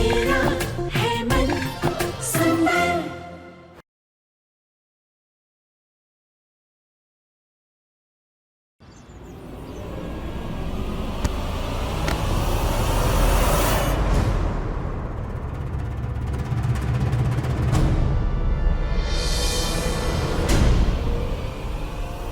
मेरा है मन सुंदर।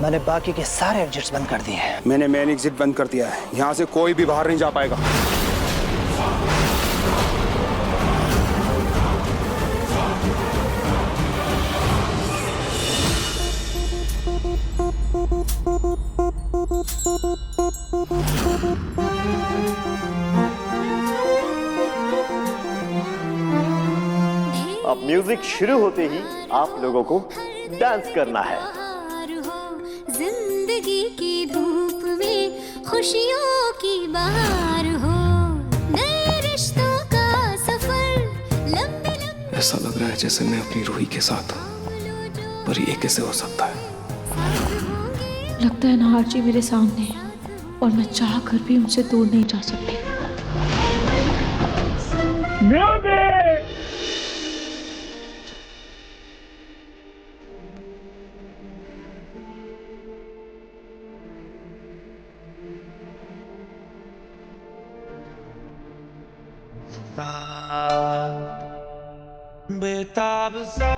मैंने बाकी के सारे एग्जिट्स बंद कर दिए हैं। मैंने मेन एग्जिट बंद कर दिया है। यहाँ से कोई भी बाहर नहीं जा पाएगा। अब म्यूजिक शुरू होते ही आप लोगों को डांस करना है। जिंदगी की धूप में खुशियों की बहार हो, नए रिश्तों का सफर लंबे लंबे। ऐसा लग रहा है जैसे मैं अपनी रूही के साथ हूँ, पर ये कैसे हो सकता है? लगता है नाहर जी मेरे सामने है और मैं चाह कर भी उनसे दूर नहीं जा सकती। बेताब सा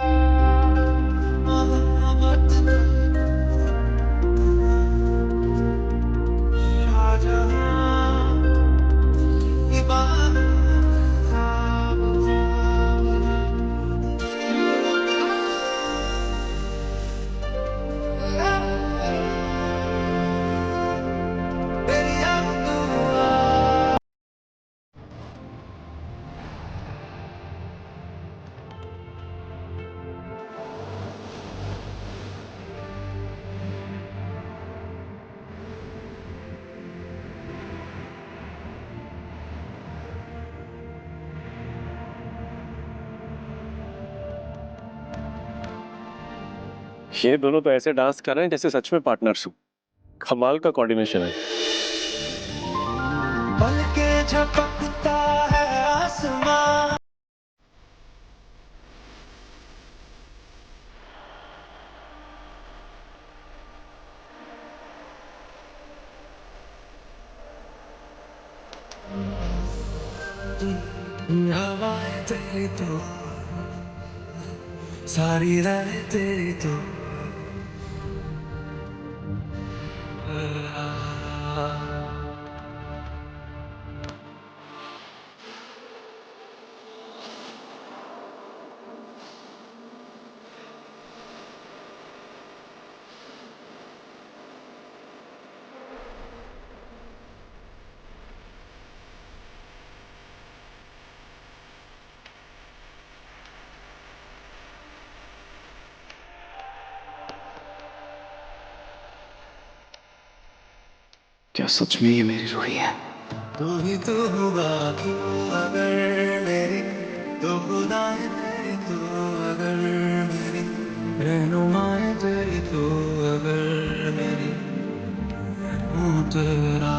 ये दोनों तो ऐसे डांस कर रहे हैं जैसे सच में पार्टनर्स हो। कमाल का कोऑर्डिनेशन है। पल के झपकता है आसमां। हवाएं तेरी तो सारी राहें तेरी तो क्या सच में ये मेरी रूही है? तू ही तू हुआ तू अगर मेरी तो खुदाएं तेरी तू अगर मेरी रहनुमाएं तेरी तू अगर मेरी हूँ तेरा।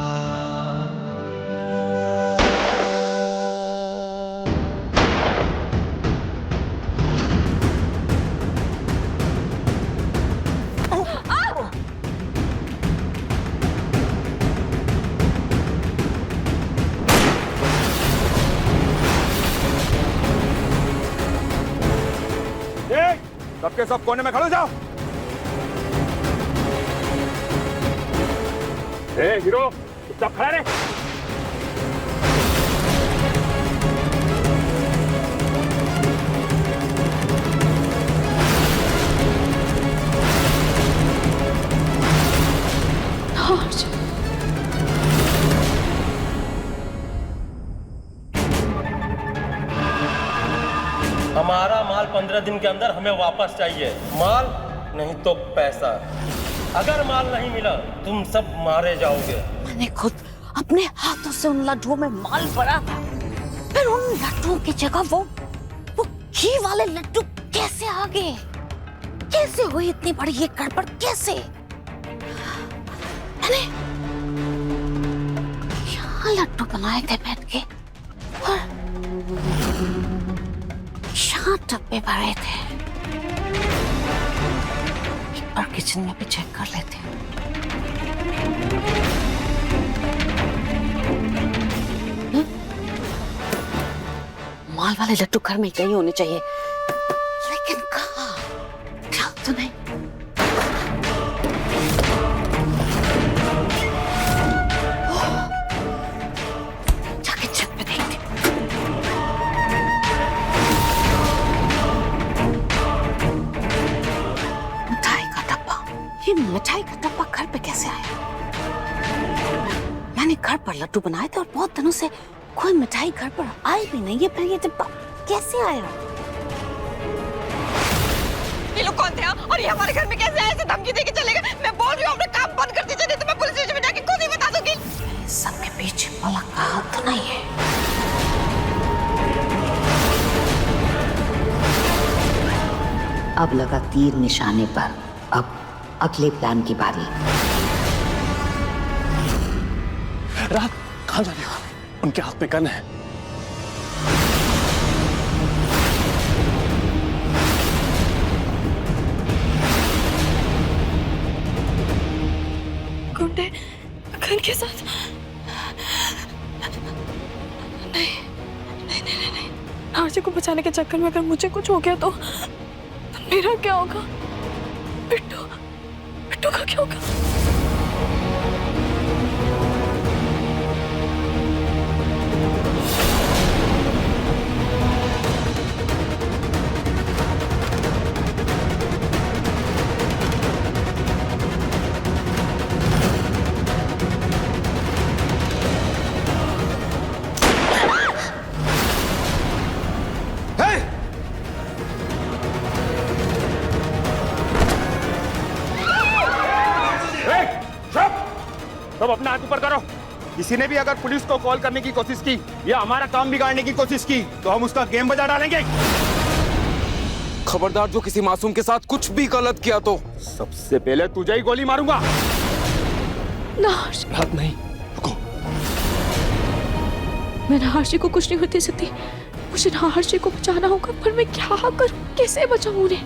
सबके सब कोने में खड़े हो जाओ। हीरो चुपचाप खड़ा रहे। हमारा माल 15 दिन के अंदर हमें वापस चाहिए। माल नहीं तो पैसा। अगर माल नहीं मिला तुम सब मारे जाओगे। मैंने खुद अपने हाथों से उन लड्डुओं में माल भरा था, फिर उन लड्डुओं की जगह वो घी वाले लड्डू कैसे आ गए? कैसे हुई इतनी बड़ी ये गड़बड़? कैसे? मैंने यहाँ लड्डू बनाए थे बैठ के और डब्बे भरे थे। एक बार किचन में भी चेक कर लेते हैं। माल वाले लड्डू घर में कहीं होने चाहिए, लेकिन कहाँ? ख्याल तो नहीं। जाके छत पे देखते। मिठाई का डब्बा। ये मिठाई का डब्बा घर पे कैसे आया? मैंने घर पर लड्डू बनाए थे और बहुत दिनों से कोई मिठाई घर पर आई भी नहीं है, फिर ये डिब्बा कैसे आया? ये लोग कौन थे और ये हमारे घर में कैसे आए? ऐसे धमकी देके चले गए। मैं बोल रही हूँ अपना काम बंद कर दीजिए, नहीं तो मैं पुलिस स्टेशन में जाके खुद ही बता दूंगी। सबके पीछे पलक का हाथ तो नहीं है। अब लगा तीर निशाने पर। अब अगले प्लान की बारी। रात कहाँ जा रही हो? उनके हाथ में गन है। गुंडे गन के साथ? नहीं नहीं नहीं नहीं, आरजे को बचाने के चक्कर में अगर मुझे कुछ हो गया तो मेरा क्या होगा? बिट्टू बिट्टू का क्या होगा? सब अपना हाथ ऊपर करो। किसी ने भी अगर पुलिस को कॉल करने की कोशिश की या हमारा काम बिगाड़ने की कोशिश की तो हम उसका गेम बजा डालेंगे। खबरदार, जो किसी मासूम के साथ कुछ भी गलत किया तो सबसे पहले तुझे ही गोली मारूंगा। ना रात नहीं, रुको। मैं नाहर्षि को कुछ नहीं होते सकती। मुझे नाहर्षि को बचाना होगा, पर मैं क्या करूं? कैसे बचाऊं उन्हें?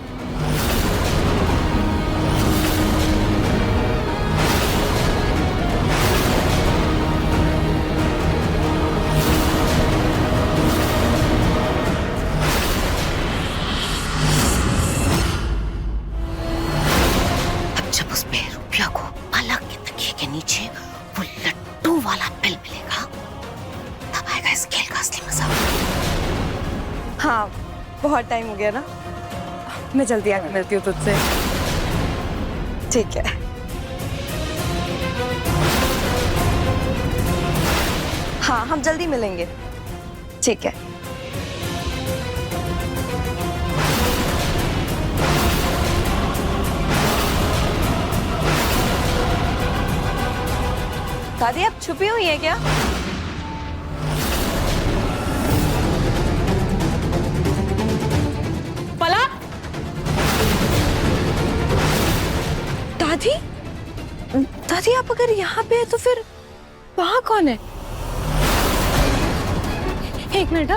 जब उस बेरुपिया को पलक के तकिए के नीचे वो लड्डू वाला पिल मिलेगा, तब आएगा इस खेल का असली मजा। हाँ, बहुत टाइम हो गया ना। मैं जल्दी आके मिलती हूँ तुझसे। ठीक है। हाँ, हम जल्दी मिलेंगे। ठीक है। दादी, आप छुपी हुई है क्या? पलक! दादी? दादी, आप अगर यहाँ पे है तो फिर वहाँ कौन है? एक मिनट।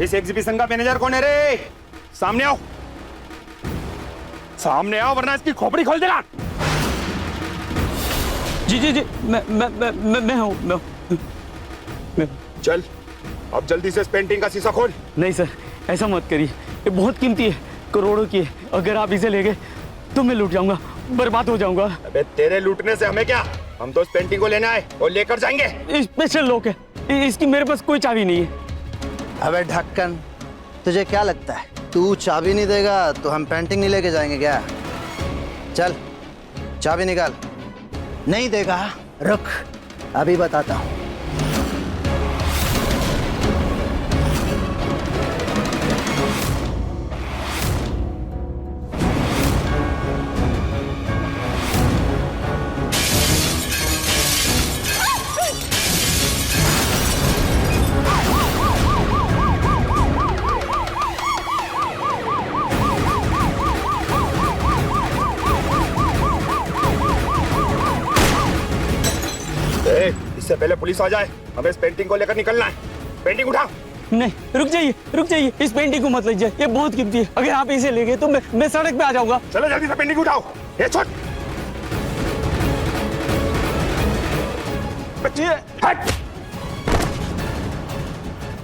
इस एग्जीबिशन का मैनेजर कौन है रे? सामने आओ, सामने आओ वरना इसकी खोपड़ी खोल देगा। जी जी जी, मैं हूँ। चल, अब जल्दी से इस पेंटिंग का शीशा खोल। नहीं सर, ऐसा मत करिए, ये बहुत कीमती है, करोड़ों की है। अगर आप इसे ले गए तो मैं लूट जाऊंगा, बर्बाद हो जाऊंगा। अबे तेरे लूटने से हमें क्या? हम तो इस पेंटिंग को लेने आए और लेकर जाएंगे। स्पेशल लॉक है, इसकी मेरे पास कोई चाबी नहीं है। अबे ढक्कन, तुझे क्या लगता है तू चाबी नहीं देगा तो हम पेंटिंग नहीं लेके जाएंगे क्या? चल चाबी निकाल। नहीं देगा? रुक, अभी बताता हूँ। इससे पहले पुलिस आ जाए हमें इस पेंटिंग को लेकर निकलना है। पेंटिंग उठा। नहीं, रुक जाइए, इस पेंटिंग को मत लीजिए, ये बहुत कीमती है। अगर आप इसे ले गए तो मैं सड़क पे आ जाऊंगा। चलो जल्दी से पेंटिंग उठाओ। ये छोड़। बच्चे हट।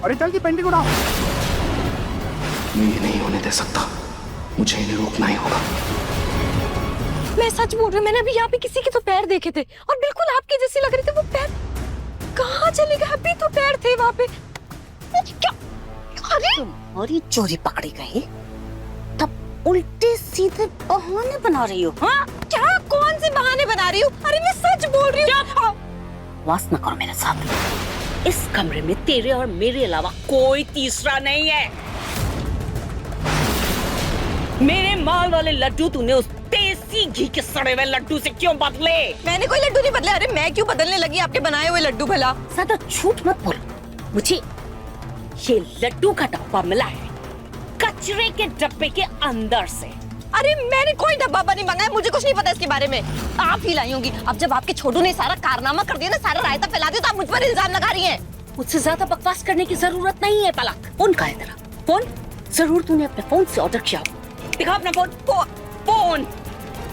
अरे जल्दी पेंटिंग उठाओ। मैं ये नहीं होने दे सकता, मुझे इन्हें रोकना ही होगा। मैं सच बोल रही हूँ, मैंने अभी यहाँ पे किसी के तो पैर देखे थे और बिल्कुल आपके जैसे लग रहे थे। वो पैर कहाँ चले गए? अभी तो पैर थे वहाँ पे। क्या? अरे तुम्हारी चोरी पकड़ी गई तब उल्टे सीधे बहाने बना रही हो? हाँ क्या? कौन से बहाने बना रही हूँ? अरे मैं सच बोल रही हूँ। वास न करो मेरे साथ। इस कमरे में तेरे और मेरे अलावा कोई तीसरा नहीं है। मेरे माल वाले लड्डू तूने उस देसी घी के सड़े हुए लड्डू से क्यों बदले? मैंने कोई लड्डू नहीं बदले। अरे मैं क्यों बदलने लगी आपके बनाए हुए लड्डू? भला ज्यादा झूठ मत बोल। मुझे ये लड्डू का डब्बा मिला है कचरे के डब्बे के अंदर से। अरे मैंने कोई डब्बा नहीं मंगाया, मुझे कुछ नहीं पता इसके बारे में। आप ही लाई होंगी। अब जब आपके छोटू ने सारा कारनामा कर दिया ना, सारा रायता फैला दिया, तो आप मुझ पर इल्जाम लगा रही हैं। मुझसे ज्यादा बकवास करने की जरूरत नहीं है पलक। फोन कहाँ है तेरा? फोन जरूर तूने अपने फोन से ऑर्डर किया। दिखा अपना फोन। फोन।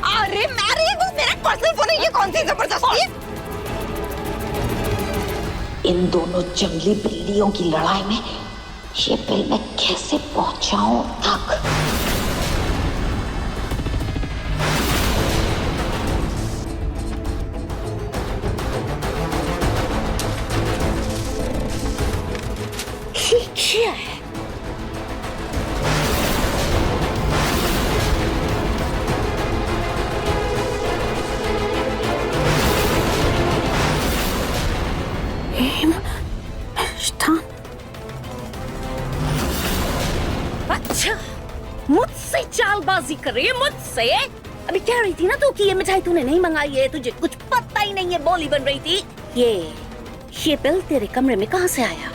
अरे वो मेरा पर्सनल फोन है। ये कौन सी जबरदस्ती है? इन दोनों जंगली बिल्लियों की लड़ाई में ये बिल मैं कैसे पहुंचाऊं तक? क्या है? अच्छा, मुझसे चालबाजी कर रही है? मुझसे? अभी कह रही थी ना तू कि ये मिठाई तूने नहीं मंगाई है, तुझे कुछ पता ही नहीं है, बोली बन रही थी। ये बिल तेरे कमरे में कहाँ से आया?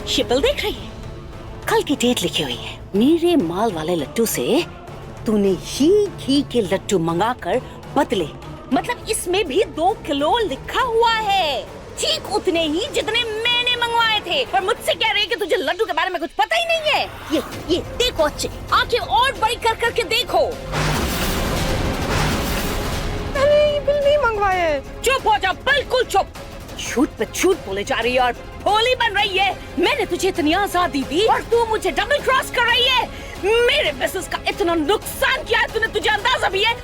ये बिल देख रही है? कल की डेट लिखी हुई है। मेरे माल वाले लड्डू से तूने ही घी के लड्डू मंगाकर बदले। मतलब इसमें भी 2 किलो लिखा हुआ है, ठीक उतने ही जितने मैंने मंगवाए थे। और मुझसे कह रही है कि तुझे लड्डू के बारे में कुछ पता ही नहीं है। ये देखो, अच्छे आंखें और बड़ी कर करके देखो। मैंने ये बिल नहीं मंगवाया है। चुप हो जा, बिल्कुल चुप। झूठ पे झूठ बोले जा रही है और भोली बन रही है। मैंने तुझे इतनी आजादी दी और तू मुझे डबल क्रॉस कर रही है। मेरे बिजनेस का इतना नुकसान किया है तूने, तुझे अंदाजा भी है?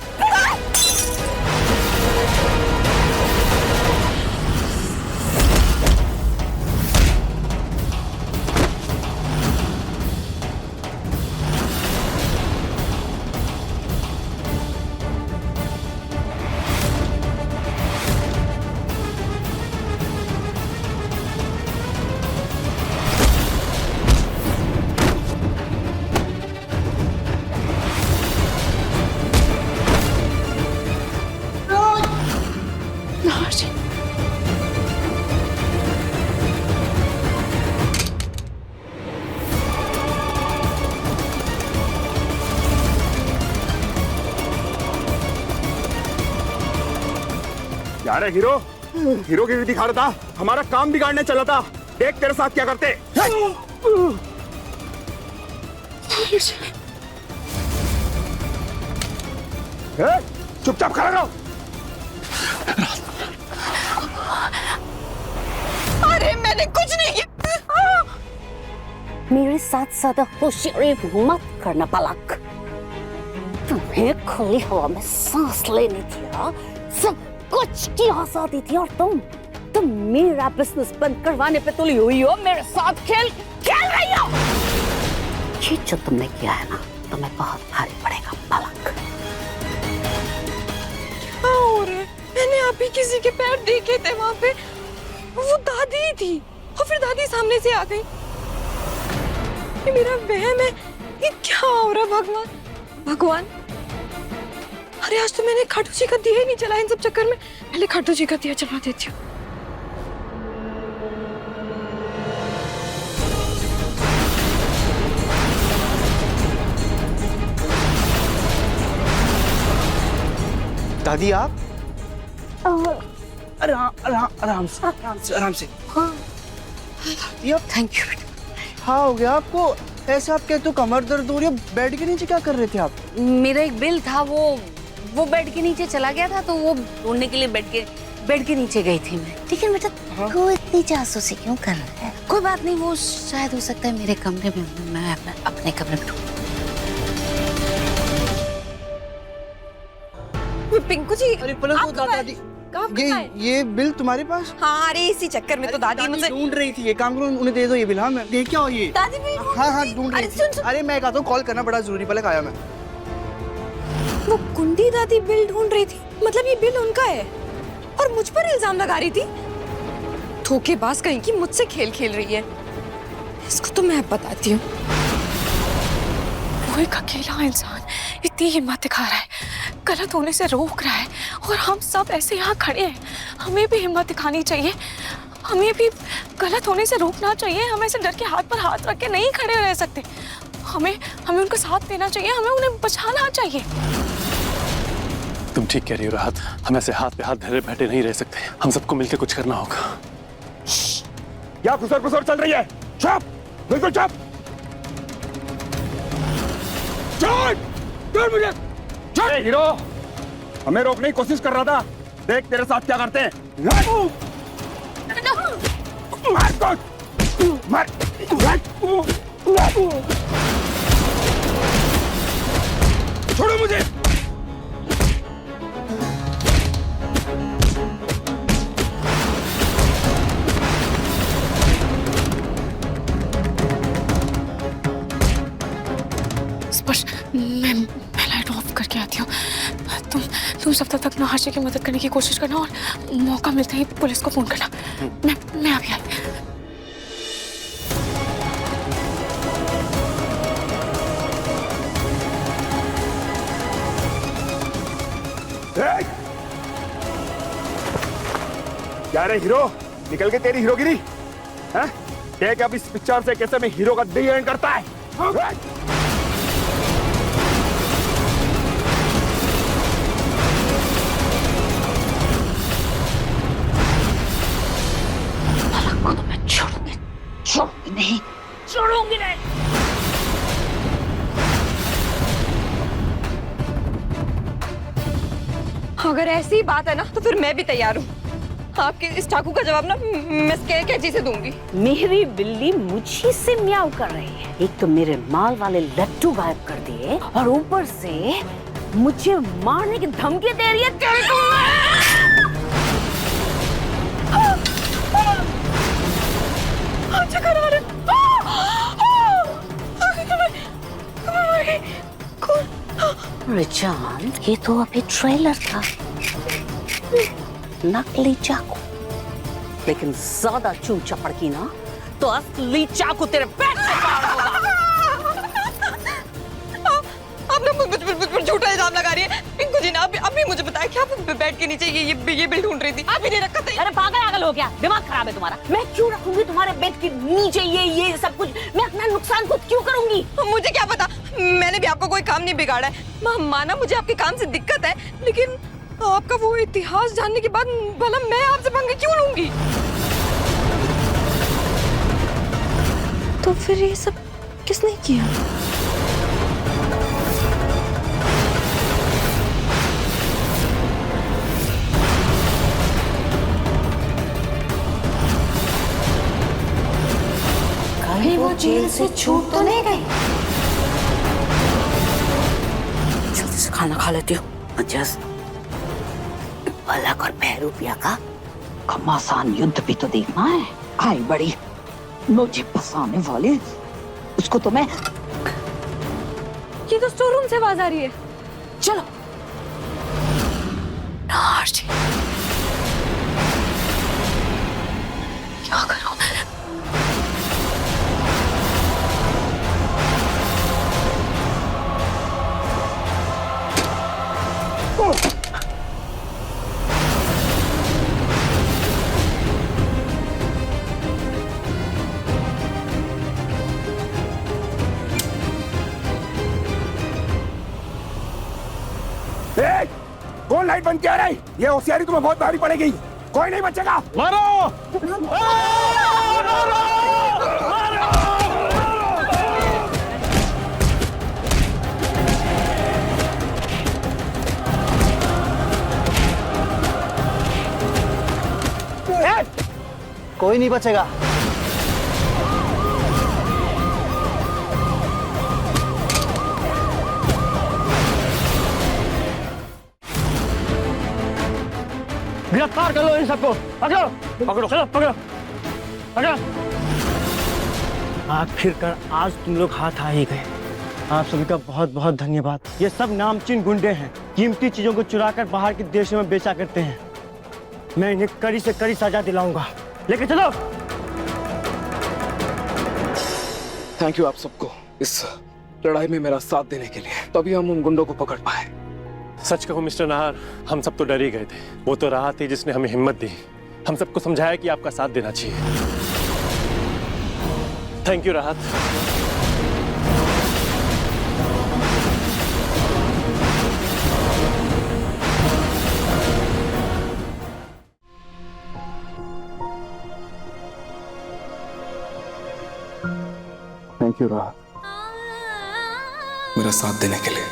यार हीरो गिरी दिखा रहा था, हमारा काम बिगाड़ने चला था। देख तेरे साथ क्या करते। चुपचाप खड़ा रहो। अरे मैंने कुछ नहीं किया। मेरे साथ ज्यादा होशियारी मत करना पलक। तुम्हें खुली हवा में सांस लेनी थी, सब कुछ की आजादी थी, और तुम मेरा बिजनेस बंद करवाने पे तुली हुई हो। मेरे साथ खेल रही हो। ये जो तुमने किया है ना, तुम्हें बहुत भारी पड़ेगा पलक। क्या हो रहा है? मैंने अभी किसी के पैर देखे थे वहाँ पे, वो दादी ही थी, और फिर दादी सामने से आ गई। ये मेरा वहम है? ये क्या हो रहा है? भगवान। अरे आज तो मैंने खाटू जी का दिया ही नहीं चला इन सब चक्कर में। पहले खाटू जी का दिया चला देती हूँ। दादी आप? आराम से। थैंक यू बेटा। हाँ हो गया आपको? ऐसे आप कहते हो कमर दर्द हो रही है, बेड के नीचे क्या कर रहे थे आप? मेरा एक बिल था, वो बेड के नीचे चला गया था, तो वो ढूंढने के लिए बेड के नीचे गई थी मैं। लेकिन बेटा तू इतनी जासूसी क्यों कर रहा है? कोई बात नहीं, वो शायद हो सकता है मेरे कमरे में, मैं अपने कमरे में ढूंढूं। पिंकू जी, अरे पलक दादी, ये बिल तुम्हारे पास? हाँ, अरे इसी चक्कर में तो दादी मुझे ढूंढ रही थी। ये काम करो, उन्हें दे दो ये बिल। हाँ मैं देख क्या हो ये? दादी भी हाँ ढूंढ रही थी। अरे मैं कहता हूँ कॉल करना बड़ा जरूरी, पलक आया मैं। वो कुंडी दादी बिल ढूंढ रही थी, मतलब ये बिल उनका है और मुझ पर इल्जाम लगा रही थी। धोखेबाज कहीं की मुझसे खेल खेल रही है। इसको तो मैं अब बताती हूँ। वो एक अकेला इंसान इतनी हिम्मत दिखा रहा है, गलत होने से रोक रहा है, और हम सब ऐसे यहाँ खड़े हैं। हमें भी हिम्मत दिखानी चाहिए, हमें भी गलत होने से रोकना चाहिए। हम ऐसे डर के हाथ पर हाथ रख के नहीं खड़े रह सकते। हमें उनका साथ देना चाहिए, हमें उन्हें बचाना चाहिए। तुम ठीक कह रही हो राहत, हम ऐसे हाथ पे हाथ धरे बैठे नहीं रह सकते। हम सबको मिलकर कुछ करना होगा। क्या फुसर चल रही है? चुप, बिल्कुल चुप। चल मुझे। चल हीरो, हमें रोकने की कोशिश कर रहा था, देख तेरे साथ क्या करते हैं। मार छोड़ो मुझे। स्पर्श, मैं लाइट ऑफ करके आती हूँ। तुम सब तक नहाशे की मदद करने की कोशिश करना, और मौका मिलते ही पुलिस को फोन करना। मैं अभी आई। क्या रे हीरो, निकल के तेरी हीरोगिरी? हैं? देख अब इस पिक्चर से कैसे मैं हीरो का डे एंड करता है। तो मैं छोड़ूंगी नहीं। अगर ऐसी बात है ना, तो फिर मैं भी तैयार हूँ। आपके इस चाकू का जवाब ना मैं कैची से दूंगी। मेरी बिल्ली मुझी से म्याऊ कर रही है। एक तो मेरे माल वाले लट्टू गायब कर दिए, और ऊपर से मुझे मारने की धमकी दे रही है। तेरे को जान, ये तो अभी ट्रेलर था। नकली चाकू, लेकिन ज्यादा चू चपड़ की ना तो असली चाकू तेरे पेट से पार होगा। आप ना मुझ पर झूठा इल्जाम लगा रही है। पिंकू जी ने अभी मुझे बताया कि आप बेड के नीचे ये बिल ढूंढ रही थी। आप ही नहीं रखा था। अरे पागल हो गया, दिमाग खराब है तुम्हारा। मैं क्यों रखूंगी तुम्हारे बेड के नीचे ये सब कुछ? मैं अपना नुकसान खुद क्यों करूंगी? मुझे क्या पता, मैंने भी आपका कोई काम नहीं बिगाड़ा है। माना मुझे आपके काम से दिक्कत है, लेकिन आपका वो इतिहास जानने के बाद भला मैं आपसे पंगे क्यों लूंगी? तो फिर ये सब किसने किया? कहीं वो जेल से छूट तो नहीं गई? जल्दी से खाना खा लेती हूँ। जस्ट पलक और भैरूपिया का घमासान युद्ध भी तो देखना है। आई बड़ी मुझे फंसाने वाली, उसको तो मैं। ये तो स्टोर रूम से आवाज आ रही है। चलो नार्जी, क्या करूं? कौन लाइट बंद किया रहा है? ये होशियारी तुम्हें बहुत भारी पड़ेगी। कोई नहीं बचेगा। मारो कोई नहीं बचेगा। गिरफ्तार कर लो इन सबको। पकड़ो पकड़ो चलो पकड़ो पकड़ो। आखिरकार आज तुम लोग हाथ आ ही गए। आप सभी का बहुत बहुत धन्यवाद। ये सब नामचीन गुंडे हैं, कीमती चीजों को चुराकर बाहर के देशों में बेचा करते हैं। मैं इन्हें कड़ी से कड़ी सजा दिलाऊंगा। लेके चलो। थैंक यू आप सबको इस लड़ाई में मेरा साथ देने के लिए, तभी हम उन गुंडों को पकड़ पाए। सच कहूं मिस्टर नाहर, हम सब तो डर ही गए थे। वो तो राहत थी जिसने हमें हिम्मत दी, हम सबको समझाया कि आपका साथ देना चाहिए। थैंक यू राहत। थैंक यू राहत, मेरा साथ देने के लिए।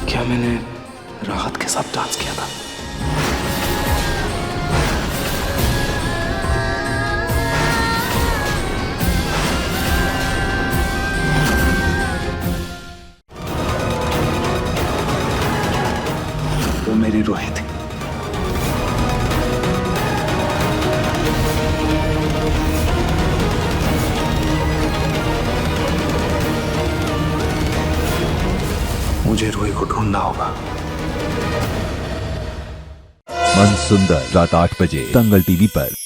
क्या मैंने राहत के साथ डांस किया था? वो मेरी रूह थी। मुझे रूही को ढूंढना होगा। मन सुंदर रात 8 बजे दंगल टीवी पर।